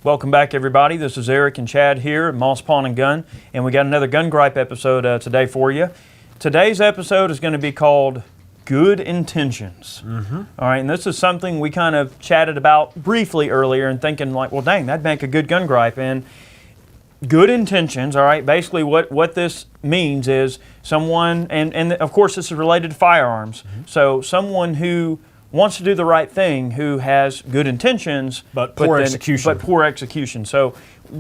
Welcome back, everybody. This is Eric and Chad here at Moss Pawn and Gun, and we got another Gun Gripe episode today for you. Today's episode is going to be called Good Intentions. All right, and this is something we kind of chatted about briefly earlier and thinking like, well, dang, that'd make a good gun gripe. And good intentions, all right, basically what this means is someone, and of course this is related to firearms, so someone who wants to do the right thing, who has good intentions, but poor execution. So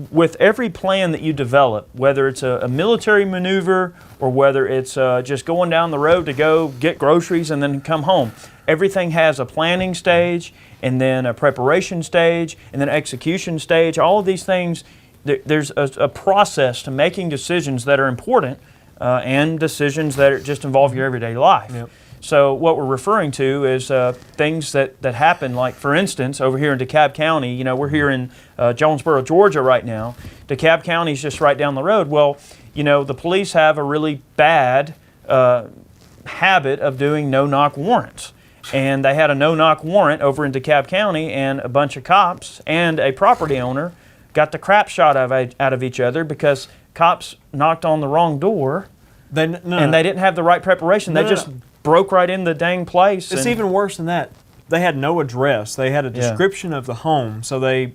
with every plan that you develop, whether it's a military maneuver or whether it's just going down the road to go get groceries and then come home, everything has a planning stage and then a preparation stage and then execution stage. All of these things, there's a process to making decisions that are important and decisions that just involve your everyday life. Yep. So what we're referring to is things that happen, like for instance, over here in DeKalb County, you know, we're here in Jonesboro, Georgia right now. DeKalb County is just right down the road. Well, you know, the police have a really bad habit of doing no-knock warrants. And they had a no-knock warrant over in DeKalb County, and a bunch of cops and a property owner got the crap shot out of each other because cops knocked on the wrong door and they didn't have the right preparation. They just broke right in the dang place. It's even worse than that. They had no address. They had a description of the home, so they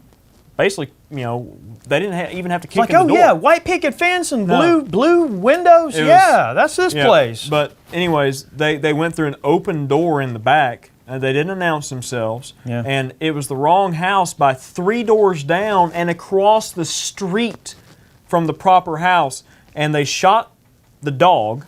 basically, you know, they didn't even have to kick in the door. Oh yeah, white picket fence and blue windows. That's this place. But anyways, they went through an open door in the back. And they didn't announce themselves, and it was the wrong house by 3 doors down and across the street from the proper house. And they shot the dog,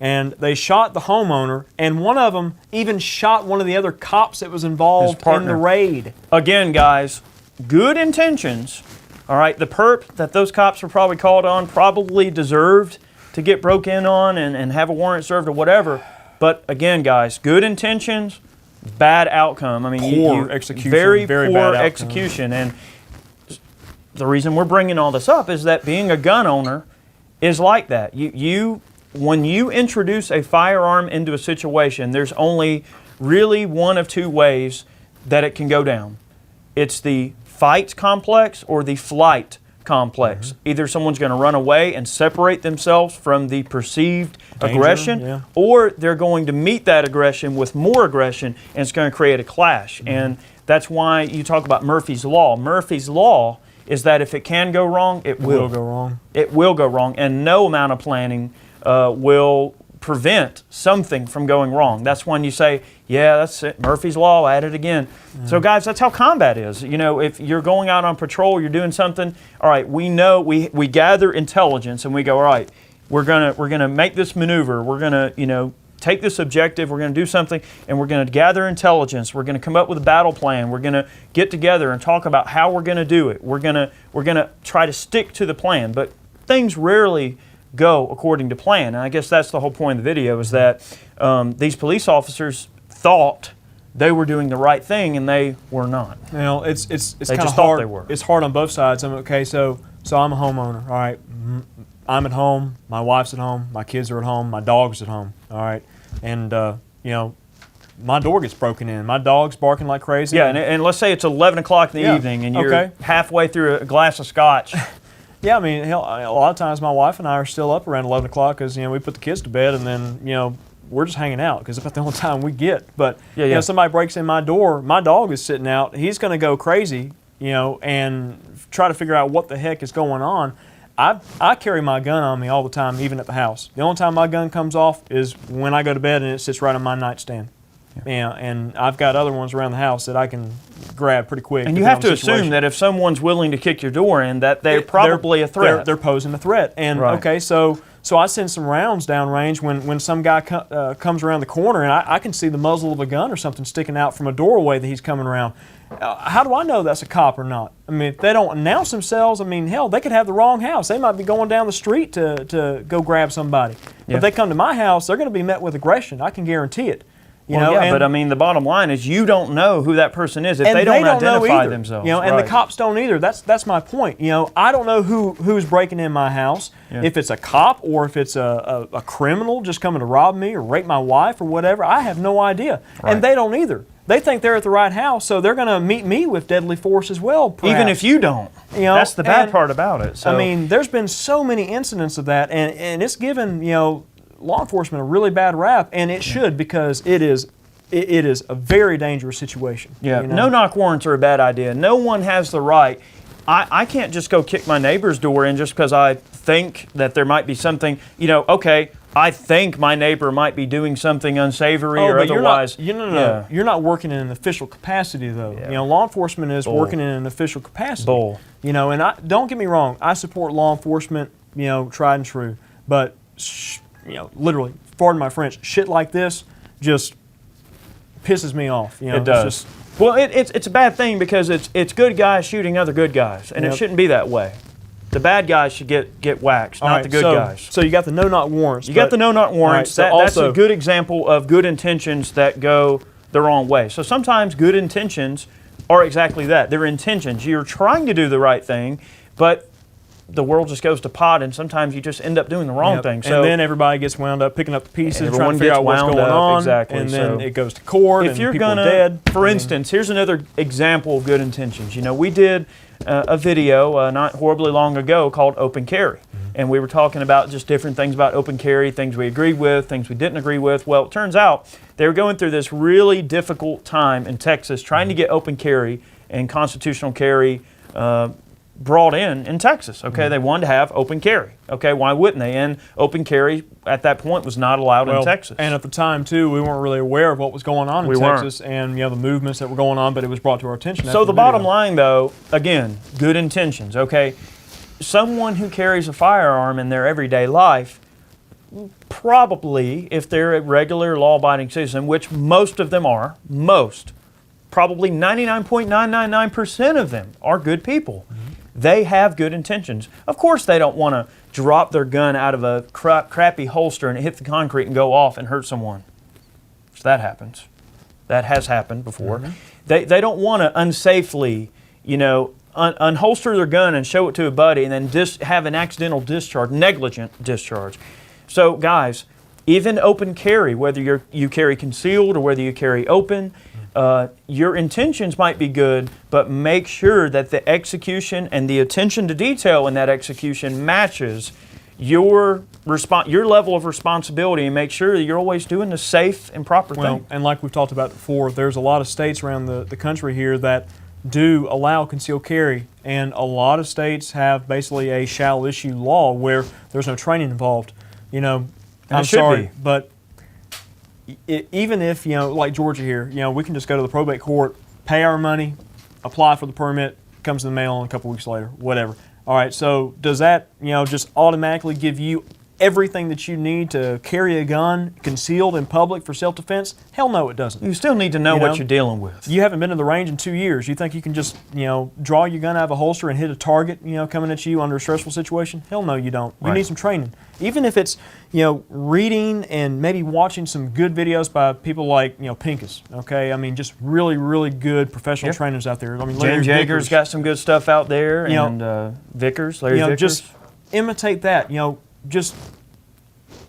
and they shot the homeowner, and one of them even shot one of the other cops that was involved in the raid. Again, guys, good intentions. All right, the perp that those cops were probably called on probably deserved to get broke in on and have a warrant served or whatever. But again, guys, good intentions, bad outcome. I mean, poor execution, very poor bad execution. And the reason we're bringing all this up is that being a gun owner is like that. When you introduce a firearm into a situation, there's only really one of two ways that it can go down. It's the fight complex or the flight complex. Either someone's going to run away and separate themselves from the perceived aggression, or they're going to meet that aggression with more aggression, and it's going to create a clash. And that's why you talk about Murphy's Law. Murphy's Law is that if it can go wrong, it will go wrong. It will go wrong, and no amount of planning will prevent something from going wrong. That's when you say, yeah, that's it, Murphy's Law, at it again. So guys, that's how combat is. You know, if you're going out on patrol, you're doing something, all right, we know, we gather intelligence and we go, all right, we're gonna make this maneuver, we're gonna, you know, take this objective, we're gonna do something, and we're gonna gather intelligence, we're gonna come up with a battle plan, we're gonna get together and talk about how we're gonna do it. We're gonna try to stick to the plan, but things rarely go according to plan. And I guess that's the whole point of the video, is that these police officers thought they were doing the right thing and they were not. You know, it's kind of hard. It's hard on both sides. Okay, so I'm a homeowner. All right, I'm at home. My wife's at home. My kids are at home. My dog's at home. All right, and you know, my door gets broken in. My dog's barking like crazy. Yeah, and let's say it's 11 o'clock in the evening and you're halfway through a glass of scotch. Yeah, I mean, hell, a lot of times my wife and I are still up around 11 o'clock because, you know, we put the kids to bed and then, you know, we're just hanging out because it's about the only time we get. But, you know, somebody breaks in my door, my dog is sitting out, he's going to go crazy, you know, and try to figure out what the heck is going on. I carry my gun on me all the time, even at the house. The only time my gun comes off is when I go to bed and it sits right on my nightstand. Yeah, and I've got other ones around the house that I can grab pretty quick. And you have to assume that if someone's willing to kick your door in, that they're probably a threat. They're posing a threat. And okay, so I send some rounds downrange when some guy comes around the corner and I can see the muzzle of a gun or something sticking out from a doorway that he's coming around. How do I know that's a cop or not? I mean, if they don't announce themselves, I mean, hell, they could have the wrong house. They might be going down the street to go grab somebody. But if they come to my house, they're going to be met with aggression. I can guarantee it. You know, yeah, but I mean, the bottom line is you don't know who that person is if they don't identify themselves. You know, and the cops don't either. That's my point. You know, I don't know who's breaking in my house. Yeah. If it's a cop or if it's a criminal just coming to rob me or rape my wife or whatever, I have no idea. Right. And they don't either. They think they're at the right house, so they're going to meet me with deadly force as well. Perhaps. Even if you don't. You know, that's the bad part about it. So. I mean, there's been so many incidents of that, and it's given, you know, law enforcement a really bad rap, and it should, because it is a very dangerous situation. Yeah, you know? no-knock warrants are a bad idea. No one has the right. I can't just go kick my neighbor's door in just because I think that there might be something, you know, okay, I think my neighbor might be doing something unsavory or otherwise. You're not working in an official capacity, though. Yeah. You know, law enforcement is working in an official capacity. You know, and don't get me wrong, I support law enforcement, you know, tried and true, but you know, literally, pardon my French, shit like this just pisses me off. You know, it does. Well, it's a bad thing because it's good guys shooting other good guys, and it shouldn't be that way. The bad guys should get waxed, not the good guys. So you got the no-knock warrants. You got the no-knock warrants. Right, that's a good example of good intentions that go the wrong way. So sometimes good intentions are exactly that. They're intentions. You're trying to do the right thing, but the world just goes to pot, and sometimes you just end up doing the wrong thing. So, and then everybody gets wound up picking up the pieces, trying to figure out what's going on. Exactly. And then it goes to court, if you're people are dead. For instance, here's another example of good intentions. You know, we did a video not horribly long ago called Open Carry. And we were talking about just different things about open carry, things we agreed with, things we didn't agree with. Well, it turns out they were going through this really difficult time in Texas trying to get open carry and constitutional carry brought in Texas. Okay, they wanted to have open carry. Okay, why wouldn't they? And open carry at that point was not allowed in Texas. And at the time too, we weren't really aware of what was going on in Texas and, you know, the movements that were going on, but it was brought to our attention. So the bottom line, though, again, good intentions. Okay, someone who carries a firearm in their everyday life, probably, if they're a regular law-abiding citizen, which most of them are, probably 99.999% of them are good people. They have good intentions. Of course, they don't want to drop their gun out of a crappy holster and hit the concrete and go off and hurt someone. So that happens. That has happened before. They don't want to unsafely, you know, unholster their gun and show it to a buddy and then have an accidental discharge, negligent discharge. So, guys, even open carry, whether you carry concealed or whether you carry open, your intentions might be good, but make sure that the execution and the attention to detail in that execution matches your level of responsibility, and make sure that you're always doing the safe and proper thing. And like we've talked about before, there's a lot of states around the country here that do allow concealed carry, and a lot of states have basically a shall issue law where there's no training involved. You know, I'm sorry, but even if, you know, like Georgia here, you know, we can just go to the probate court, pay our money, apply for the permit, comes in the mail a couple weeks later, whatever. All right, so does that, you know, just automatically give you everything that you need to carry a gun concealed in public for self-defense? Hell no, it doesn't. You still need to know what you're dealing with. You haven't been in the range in 2 years. You think you can just, you know, draw your gun out of a holster and hit a target, you know, coming at you under a stressful situation? Hell no, you don't. You need some training. Even if it's, you know, reading and maybe watching some good videos by people like, you know, Pincus, okay? I mean, just really, really good professional trainers out there. I mean, James Yeager's got some good stuff out there, you and Vickers, Larry Vickers. Just imitate that, you know, just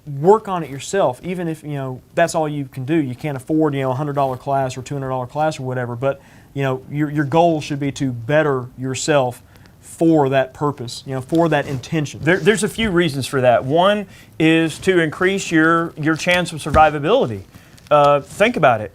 work on it yourself, even if, you know, that's all you can do. You can't afford, you know, a $100 class or $200 class or whatever, but, you know, your goal should be to better yourself for that purpose, you know, for that intention. There's a few reasons for that. One is to increase your chance of survivability. Think about it.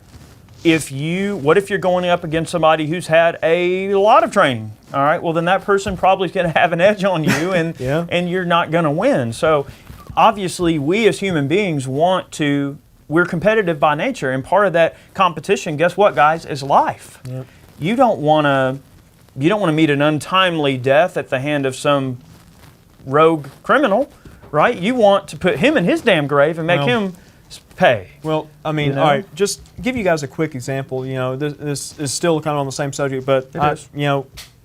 What if you're going up against somebody who's had a lot of training? All right, well then that person probably is going to have an edge on you, and and you're not going to win. So obviously, we as human beings we're competitive by nature, and part of that competition, guess what, guys, is life. Yep. You don't want to meet an untimely death at the hand of some rogue criminal, right? You want to put him in his damn grave and make him pay. Well, I mean, all right, just give you guys a quick example. You know, this is still kind of on the same subject, but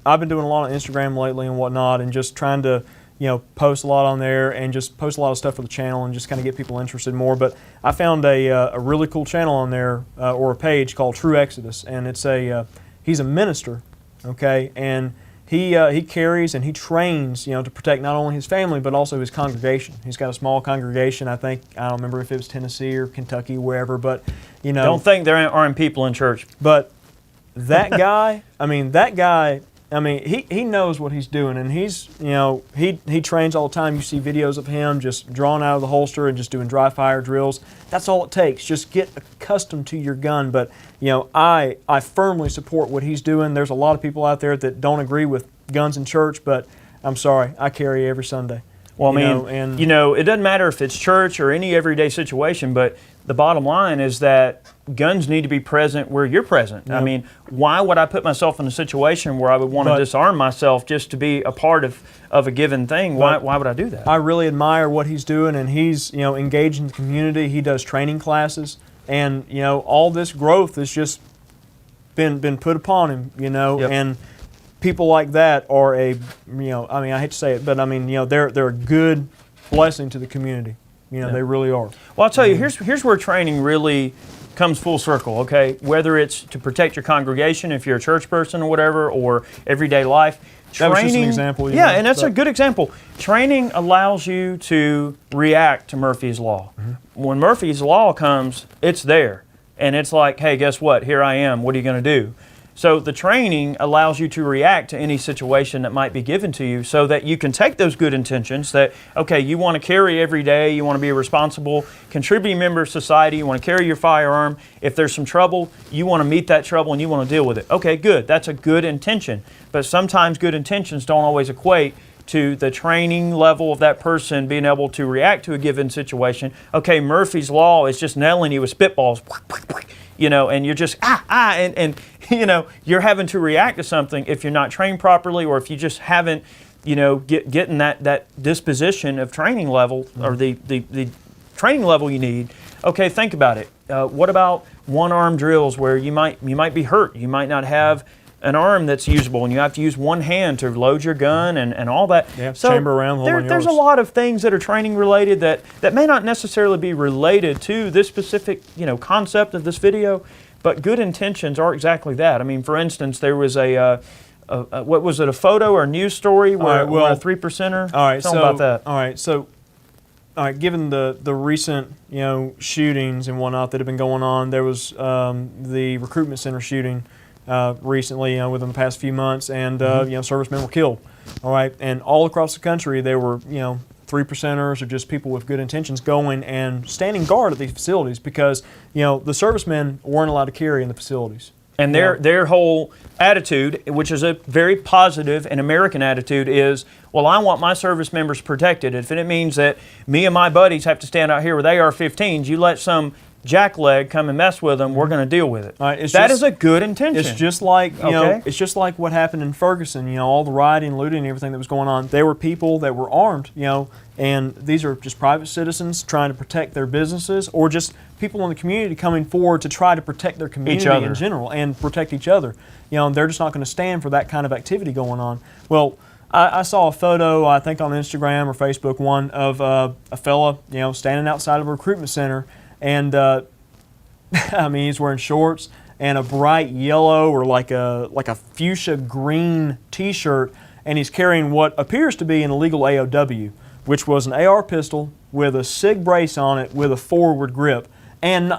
I've been doing a lot of Instagram lately and whatnot, and just trying to, post a lot on there and just post a lot of stuff for the channel and just kind of get people interested more. But I found a really cool channel on there, or a page called True Exodus, and it's he's a minister, okay, and he carries and he trains, to protect not only his family but also his congregation. He's got a small congregation. I don't remember if it was Tennessee or Kentucky, wherever, but Don't think there aren't people in church. But that guy, he knows what he's doing, and he trains all the time. You see videos of him just drawing out of the holster and just doing dry fire drills. That's all it takes. Just get accustomed to your gun. But I firmly support what he's doing. There's a lot of people out there that don't agree with guns in church, but I'm sorry, I carry every Sunday. Well, it doesn't matter if it's church or any everyday situation, but the bottom line is that guns need to be present where you're present. Yep. Why would I put myself in a situation where I would want to disarm myself just to be a part of a given thing? Why would I do that? I really admire what he's doing, and he's engaged in the community. He does training classes, and all this growth has just been put upon him. Yep. And people like that are I hate to say it, but they're a good blessing to the community. They really are. Well, I'll tell you, here's where training really comes full circle, okay? Whether it's to protect your congregation, if you're a church person or whatever, or everyday life. That was just an example. And that's a good example. Training allows you to react to Murphy's Law. Mm-hmm. When Murphy's Law comes, it's there. And it's like, hey, guess what? Here I am. What are you going to do? So the training allows you to react to any situation that might be given to you so that you can take those good intentions that, okay, you want to carry every day, you want to be a responsible, contributing member of society, you want to carry your firearm. If there's some trouble, you want to meet that trouble and you want to deal with it. Okay, good. That's a good intention. But sometimes good intentions don't always equate to the training level of that person being able to react to a given situation. Okay, Murphy's Law is just nailing you with spitballs. And you're just, and you're having to react to something if you're not trained properly, or if you just haven't, getting that disposition of training level, or the training level you need. Okay, think about it. What about one-arm drills where you might be hurt? You might not have an arm that's usable, and you have to use one hand to load your gun and all that. Yeah, so chamber around. There's a lot of things that are training related that may not necessarily be related to this specific concept of this video, but good intentions are exactly that. For instance, there was a what was it, a photo or a news story where a 3%er? All right, tell me about that. All right, given the recent shootings and whatnot that have been going on, there was the recruitment center shooting recently, within the past few months, and servicemen were killed. All right, and all across the country, there were 3%ers or just people with good intentions going and standing guard at these facilities because the servicemen weren't allowed to carry in the facilities. And their whole attitude, which is a very positive and American attitude, is, well, I want my service members protected. If it means that me and my buddies have to stand out here with AR-15s, you let some jackleg come and mess with them, we're going to deal with it. That is a good intention. It's just like it's just like what happened in Ferguson. All the rioting, looting, and everything that was going on. There were people that were armed. And these are just private citizens trying to protect their businesses, or just people in the community coming forward to try to protect their community in general and protect each other. They're just not going to stand for that kind of activity going on. Well, I saw a photo, I think on Instagram or Facebook, one of a fella, standing outside of a recruitment center. And he's wearing shorts and a bright yellow or like a fuchsia green T-shirt, and he's carrying what appears to be an illegal AOW, which was an AR pistol with a SIG brace on it with a forward grip and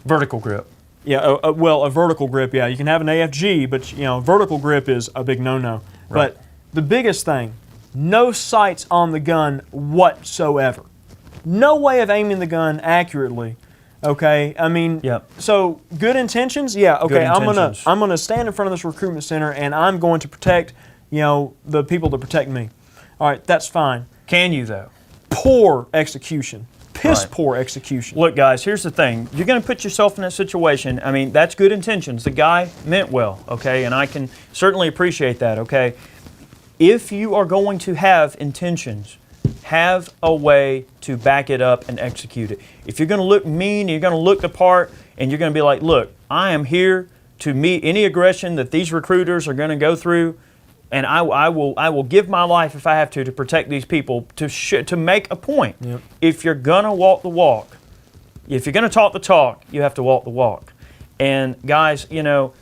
vertical grip. Yeah, a vertical grip. Yeah, you can have an AFG, but vertical grip is a big no-no. Right. But the biggest thing, no sights on the gun whatsoever. No way of aiming the gun accurately. Okay, So good intentions, yeah. Okay, I'm gonna stand in front of this recruitment center and I'm going to protect, the people that protect me. All right, that's fine. Can you though? Poor execution, poor execution. Look, guys, here's the thing: you're going to put yourself in that situation. That's good intentions. The guy meant well, okay, and I can certainly appreciate that. Okay, if you are going to have intentions, have a way to back it up and execute it. If you're going to look mean, you're going to look the part, and you're going to be like, look, I am here to meet any aggression that these recruiters are going to go through. And I will give my life if I have to protect these people, to make a point. Yep. If you're gonna walk the walk, if you're gonna talk the talk, you have to walk the walk. And guys, you know,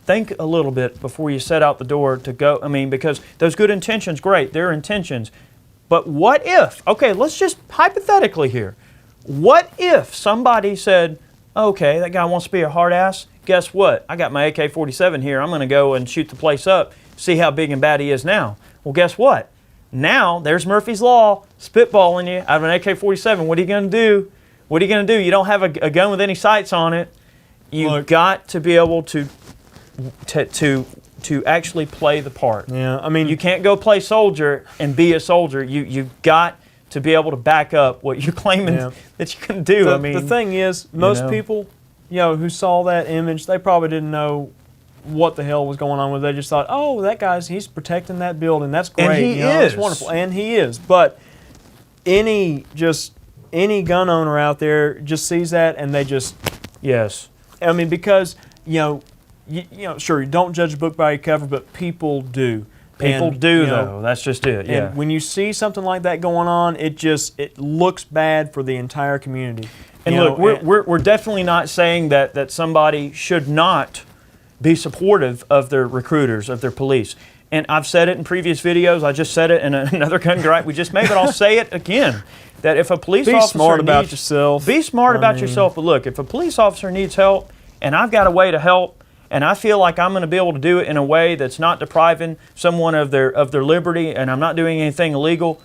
think a little bit before you set out the door to go. I mean, because those good intentions, great, they're intentions. But what if, okay, let's just hypothetically here. What if somebody said, okay, that guy wants to be a hard ass. Guess what? I got my AK-47 here. I'm going to go and shoot the place up, see how big and bad he is now. Well, guess what? Now, there's Murphy's Law, spitballing you out of an AK-47. What are you going to do? What are you going to do? You don't have a gun with any sights on it. You've got to be able to actually play the part. Yeah, I mean, you can't go play soldier and be a soldier. You've got to be able to back up what you're claiming that you can do. The thing is, most people, you know, who saw that image, they probably didn't know what the hell was going on with it. They just thought, oh, that he's protecting that building. That's great. And he is. That's wonderful. And he is. But any gun owner out there just sees that and they just, yes. I mean, because, you know, sure, you don't judge a book by your cover, but people do. People do, though. That's just it. Yeah. And when you see something like that going on, it looks bad for the entire community. And look, we're definitely not saying that somebody should not be supportive of their recruiters, of their police. And I've said it in previous videos. I just said it in another gun gripe we just made, but I'll say it again. That if a police officer smart about yourself. Be smart about yourself. But look, if a police officer needs help, and I've got a way to help, and I feel like I'm going to be able to do it in a way that's not depriving someone of their liberty, and I'm not doing anything illegal,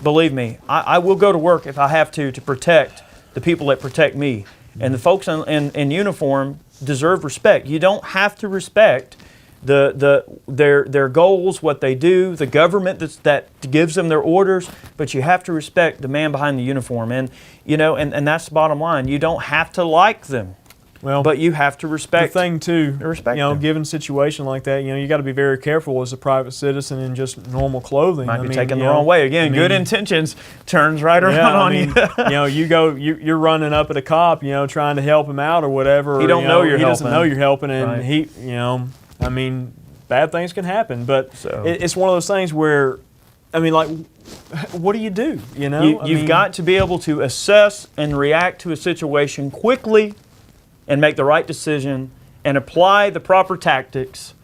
believe me, I will go to work if I have to protect the people that protect me. And the folks in uniform deserve respect. You don't have to respect their goals, what they do, the government that gives them their orders, but you have to respect the man behind the uniform. And you know, and that's the bottom line. You don't have to like them. Well, but you have to respect. The thing too, respect, you know, them. given a situation like that, you know, you got to be very careful as a private citizen in just normal clothing. Might be taken the wrong way. Again, good intentions turns right around on you. You know, you're running up at a cop, you know, trying to help him out or whatever. He don't know you're helping. He doesn't know you're helping, and he, you know, I mean, bad things can happen. But it's one of those things where, I mean, like, what do you do? You know, you've got to be able to assess and react to a situation quickly, and make the right decision and apply the proper tactics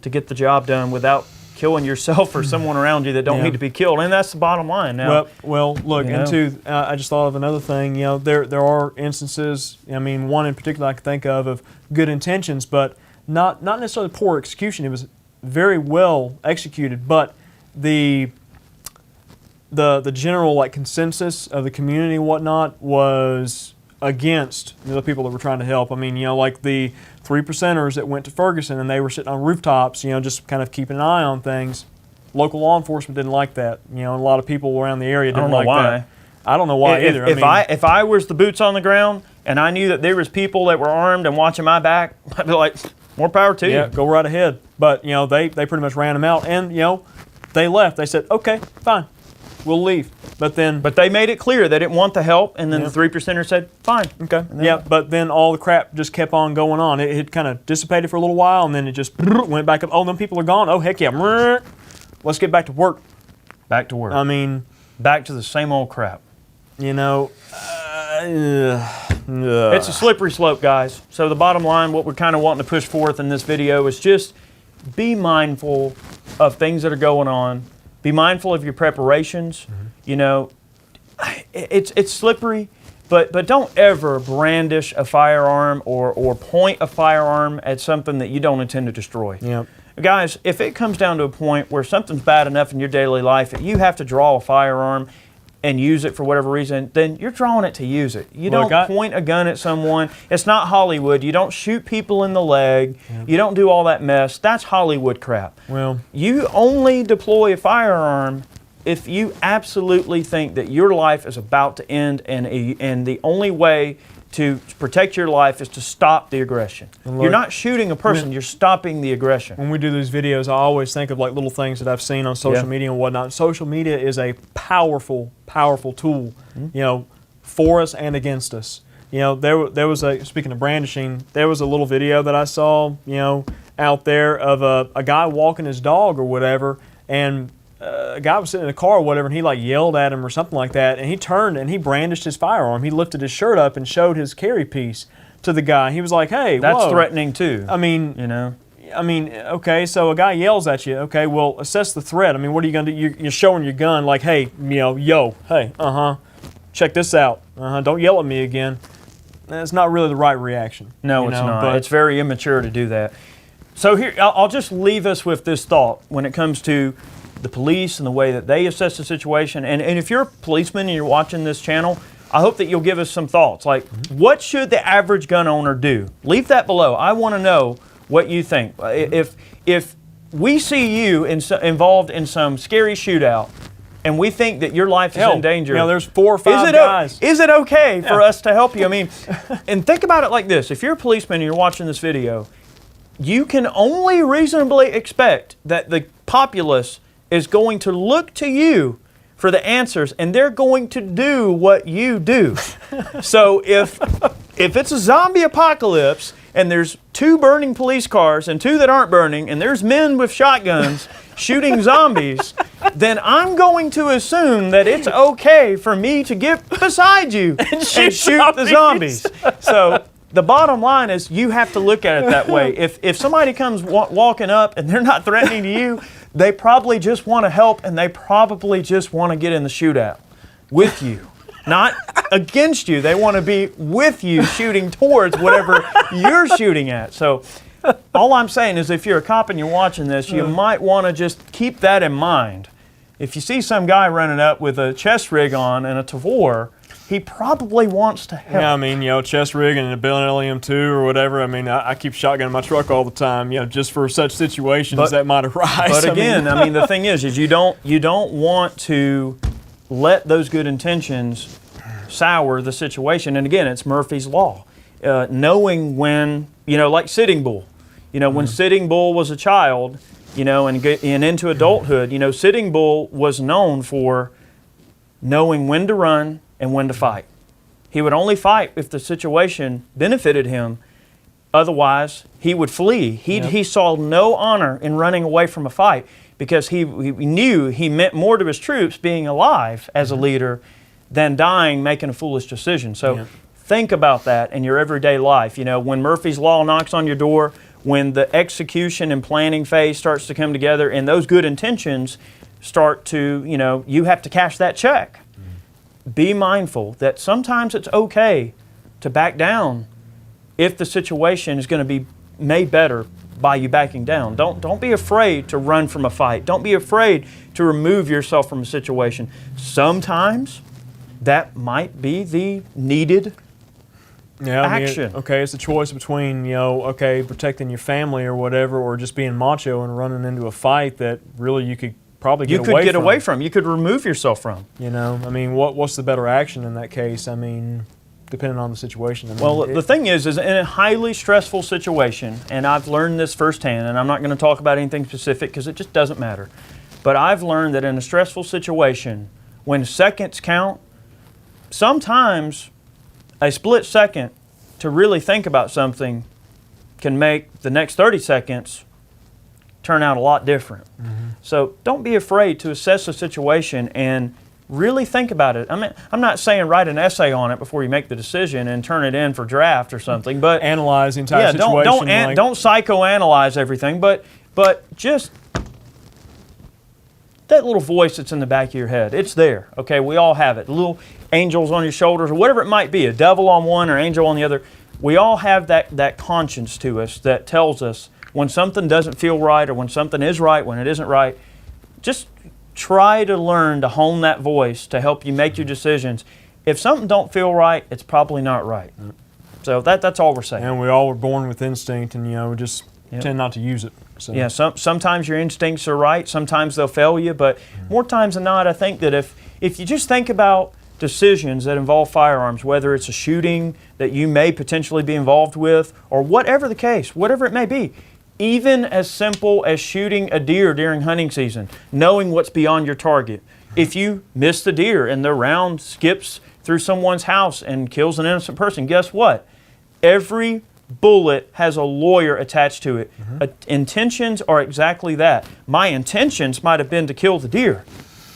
to get the job done without killing yourself or someone around you that don't need to be killed. And that's the bottom line now. Well, look, I just thought of another thing. You know, there are instances, I mean, one in particular I can think of good intentions, but not necessarily poor execution. It was very well executed, but the general like consensus of the community and whatnot was against the people that were trying to help. I mean, you know, like the 3%ers that went to Ferguson and they were sitting on rooftops, you know, just kind of keeping an eye on things. Local law enforcement didn't like that. You know, a lot of people around the area didn't like that. I don't know why either. If I was the boots on the ground and I knew that there was people that were armed and watching my back, I'd be like, more power to you. Yeah, go right ahead. But, you know, they pretty much ran them out and, you know, they left. They said, okay, fine, we'll leave. But they made it clear they didn't want the help, and then the 3%ers said, fine. Okay. Yeah, but then all the crap just kept on going on. It kind of dissipated for a little while, and then it just went back up. Oh, them people are gone. Oh, heck yeah. Let's get back to work. Back to work. I mean, back to the same old crap. You know, it's a slippery slope, guys. So the bottom line, what we're kind of wanting to push forth in this video is just be mindful of things that are going on. Be mindful of your preparations. You know, it's slippery, but don't ever brandish a firearm or point a firearm at something that you don't intend to destroy. Yep. Guys, if it comes down to a point where something's bad enough in your daily life that you have to draw a firearm and use it for whatever reason, then you're drawing it to use it. You don't point a gun at someone. It's not Hollywood. You don't shoot people in the leg. Yeah. You don't do all that mess. That's Hollywood crap. Well, you only deploy a firearm if you absolutely think that your life is about to end, and the only way to protect your life is to stop the aggression. Look, you're not shooting a person, you're stopping the aggression. When we do these videos, I always think of like little things that I've seen on social media and whatnot. Social media is a powerful, powerful tool, you know, for us and against us. there was speaking of brandishing, there was a little video that I saw, out there of a guy walking his dog or whatever, and a guy was sitting in a car or whatever, and he like yelled at him or something like that, and he turned and he brandished his firearm. He lifted his shirt up and showed his carry piece to the guy. He was like, "Hey, that's whoa." threatening too. I mean, okay, so a guy yells at you. Okay, well, assess the threat. I mean, what are you going to do? You're showing your gun like, hey, hey, check this out. Don't yell at me again. That's not really the right reaction. No, it's not. But it's very immature to do that. So here, I'll just leave us with this thought when it comes to the police and the way that they assess the situation. And if you're a policeman and you're watching this channel, I hope that you'll give us some thoughts. Like, what should the average gun owner do? Leave that below. I want to know what you think. If we see you involved in some scary shootout, and we think that your life is in danger. There's 4 or 5 guys. Is it okay for us to help you? I mean, and think about it like this. If you're a policeman and you're watching this video, you can only reasonably expect that the populace is going to look to you for the answers, and they're going to do what you do. So if it's a zombie apocalypse and there's 2 burning police cars and 2 that aren't burning, and there's men with shotguns shooting zombies, then I'm going to assume that it's okay for me to get beside you and shoot the zombies. So the bottom line is you have to look at it that way. If somebody comes walking up and they're not threatening to you, they probably just want to help, and they probably just want to get in the shootout with you. Not against you. They want to be with you shooting towards whatever you're shooting at. So all I'm saying is if you're a cop and you're watching this, you might want to just keep that in mind. If you see some guy running up with a chest rig on and a Tavor, he probably wants to help. Yeah, I mean, chest rig and a Benelli M2 or whatever. I mean, I keep shotgun in my truck all the time, just for such situations that might arise. But again, I mean, the thing is you don't want to let those good intentions sour the situation. And again, it's Murphy's Law. Knowing when, like Sitting Bull. When Sitting Bull was a child, and into adulthood, Sitting Bull was known for knowing when to run and when to fight. He would only fight if the situation benefited him. Otherwise, he would flee. He saw no honor in running away from a fight because he knew he meant more to his troops being alive as a leader than dying making a foolish decision. So think about that in your everyday life. When Murphy's Law knocks on your door, when the execution and planning phase starts to come together and those good intentions start to, you have to cash that check. Be mindful that sometimes it's okay to back down if the situation is going to be made better by you backing down. Don't be afraid to run from a fight. Don't be afraid to remove yourself from a situation. Sometimes that might be the needed action. It's a choice between, protecting your family or whatever, or just being macho and running into a fight that really you could probably get away from. You could remove yourself from. I mean, what's the better action in that case? I mean, depending on the situation. The thing is in a highly stressful situation, and I've learned this firsthand, and I'm not going to talk about anything specific because it just doesn't matter, but I've learned that in a stressful situation, when seconds count, sometimes a split second to really think about something can make the next 30 seconds turn out a lot different. So don't be afraid to assess the situation and really think about it. I mean, I'm not saying write an essay on it before you make the decision and turn it in for draft or something, but analyze the entire situation. Don't psychoanalyze everything, but just that little voice that's in the back of your head, it's there. Okay, we all have it. Little angels on your shoulders or whatever it might be, a devil on one or angel on the other. We all have that conscience to us that tells us when something doesn't feel right or when something is right, when it isn't right. Just try to learn to hone that voice to help you make your decisions. If something don't feel right, it's probably not right. So that's all we're saying. And we all were born with instinct, and we just tend not to use it. So. Yeah, sometimes your instincts are right, sometimes they'll fail you, but more times than not, I think that if you just think about decisions that involve firearms, whether it's a shooting that you may potentially be involved with, or whatever the case, whatever it may be, even as simple as shooting a deer during hunting season, knowing what's beyond your target. If you miss the deer and the round skips through someone's house and kills an innocent person, guess what? Every bullet has a lawyer attached to it. Intentions are exactly that. My intentions might have been to kill the deer,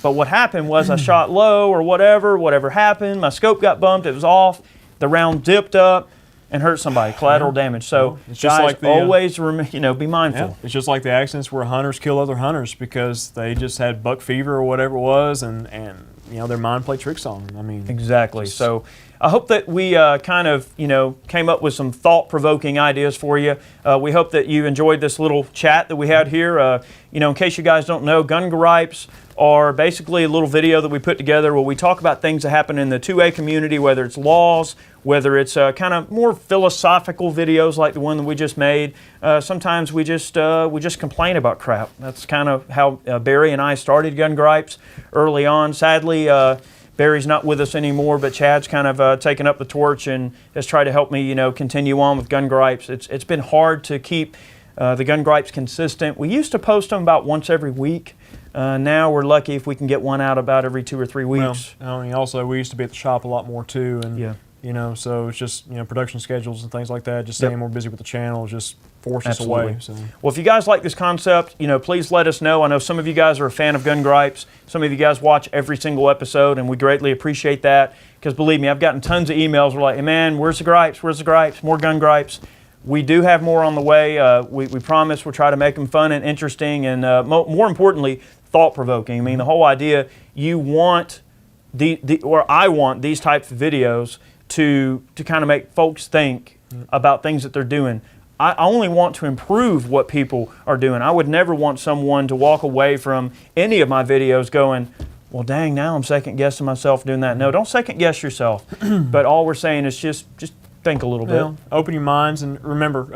but what happened was I shot low or whatever happened, my scope got bumped, it was off, the round dipped up and hurt somebody, collateral damage. So it's just guys, like the, always be mindful. Yeah, it's just like the accidents where hunters kill other hunters because they just had buck fever or whatever it was, and their mind played tricks on them. I mean, exactly. So I hope that we kind of came up with some thought-provoking ideas for you. We hope that you enjoyed this little chat that we had here. In case you guys don't know, Gun Gripes are basically a little video that we put together where we talk about things that happen in the 2A community, whether it's laws, whether it's kind of more philosophical videos like the one that we just made. Sometimes we just complain about crap. That's kind of how Barry and I started Gun Gripes early on. Sadly, Barry's not with us anymore, but Chad's kind of taken up the torch and has tried to help me, continue on with Gun Gripes. It's been hard to keep the Gun Gripes consistent. We used to post them about once every week. Now we're lucky if we can get one out about every 2 or 3 weeks. Well, also we used to be at the shop a lot more too, and yeah. So it's just production schedules and things like that. Just staying more busy with the channel just force us away. So. Well, if you guys like this concept, please let us know. I know some of you guys are a fan of Gun Gripes. Some of you guys watch every single episode, and we greatly appreciate that. Because believe me, I've gotten tons of emails. We're like, hey man, where's the gripes? Where's the gripes? More Gun Gripes. We do have more on the way. We promise we'll try to make them fun and interesting, and more importantly, thought-provoking. I mean, the whole idea, you want I want these types of videos to kind of make folks think about things that they're doing. I only want to improve what people are doing. I would never want someone to walk away from any of my videos going, well, dang, now I'm second-guessing myself doing that. No, don't second-guess yourself. But all we're saying is just think a little bit. Open your minds, and remember,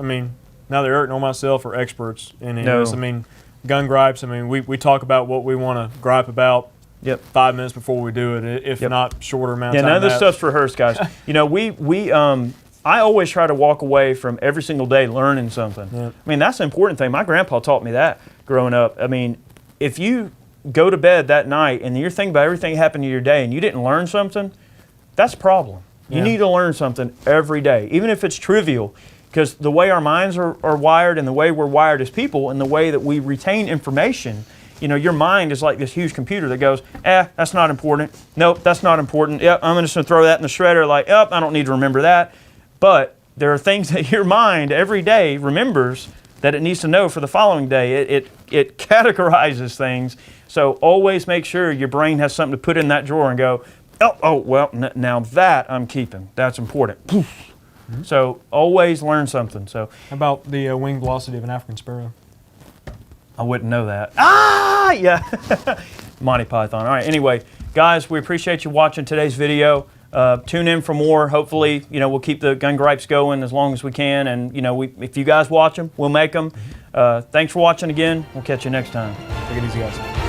neither Eric nor myself are experts in any of this. Gun Gripes, we talk about what we want to gripe about 5 minutes before we do it, if not shorter amount of time. Yeah, none of this stuff's rehearsed, guys. I always try to walk away from every single day learning something. Yeah. That's an important thing. My grandpa taught me that growing up. If you go to bed that night and you're thinking about everything that happened in your day and you didn't learn something, that's a problem. You need to learn something every day, even if it's trivial, because the way our minds are wired and the way we're wired as people and the way that we retain information, your mind is like this huge computer that goes, that's not important. Nope, that's not important. Yep, I'm just going to throw that in the shredder like, I don't need to remember that. But there are things that your mind every day remembers that it needs to know for the following day. It categorizes things. So always make sure your brain has something to put in that drawer and go, now that I'm keeping. That's important. Mm-hmm. So always learn something. So how about the wing velocity of an African sparrow? I wouldn't know that. Yeah. Monty Python. All right, anyway, guys, we appreciate you watching today's video. Tune in for more. Hopefully, we'll keep the Gun Gripes going as long as we can. And, if you guys watch them, we'll make them. Thanks for watching again. We'll catch you next time. Take it easy, guys.